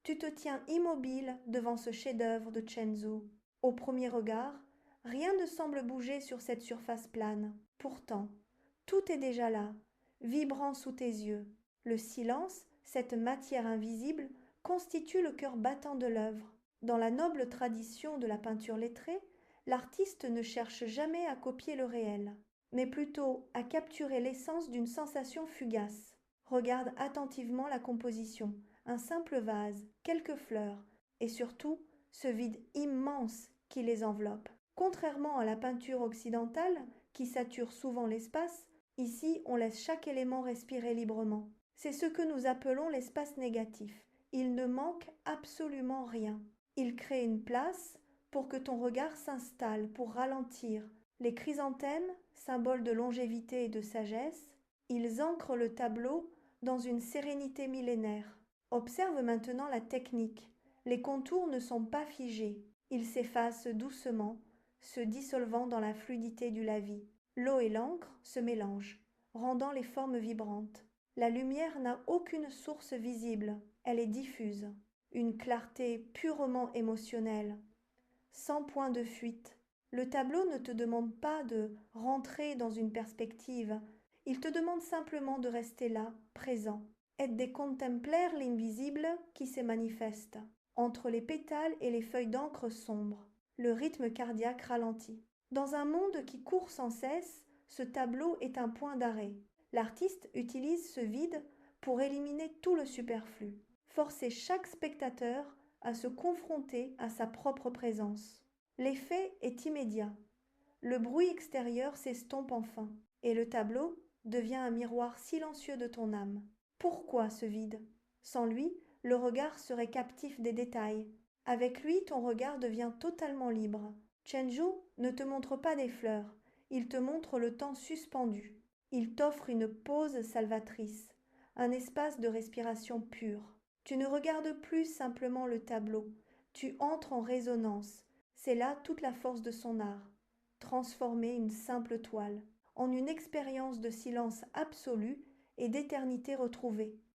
Tu te tiens immobile devant ce chef-d'œuvre de Chenzu. Au premier regard, rien ne semble bouger sur cette surface plane. Pourtant, tout est déjà là, vibrant sous tes yeux. Le silence, cette matière invisible, constitue le cœur battant de l'œuvre. Dans la noble tradition de la peinture lettrée, l'artiste ne cherche jamais à copier le réel, mais plutôt à capturer l'essence d'une sensation fugace. Regarde attentivement la composition, un simple vase, quelques fleurs, et surtout ce vide immense qui les enveloppe. Contrairement à la peinture occidentale, qui sature souvent l'espace, ici on laisse chaque élément respirer librement. C'est ce que nous appelons l'espace négatif. Il ne manque absolument rien. Il crée une place pour que ton regard s'installe, pour ralentir. Les chrysanthèmes, symboles de longévité et de sagesse, ils ancrent le tableau dans une sérénité millénaire. Observe maintenant la technique. Les contours ne sont pas figés. Ils s'effacent doucement, se dissolvant dans la fluidité du lavis. L'eau et l'encre se mélangent, rendant les formes vibrantes. La lumière n'a aucune source visible, elle est diffuse. Une clarté purement émotionnelle, sans point de fuite. Le tableau ne te demande pas de rentrer dans une perspective, il te demande simplement de rester là, présent, et de contempler l'invisible qui se manifeste. Entre les pétales et les feuilles d'encre sombres, le rythme cardiaque ralentit. Dans un monde qui court sans cesse, ce tableau est un point d'arrêt. L'artiste utilise ce vide pour éliminer tout le superflu, forcer chaque spectateur à se confronter à sa propre présence. L'effet est immédiat. Le bruit extérieur s'estompe enfin, et le tableau devient un miroir silencieux de ton âme. Pourquoi ce vide? Sans lui, le regard serait captif des détails. Avec lui, ton regard devient totalement libre. Chenju ne te montre pas des fleurs, il te montre le temps suspendu. Il t'offre une pause salvatrice, un espace de respiration pure. Tu ne regardes plus simplement le tableau, tu entres en résonance. C'est là toute la force de son art. Transformer une simple toile en une expérience de silence absolu et d'éternité retrouvée.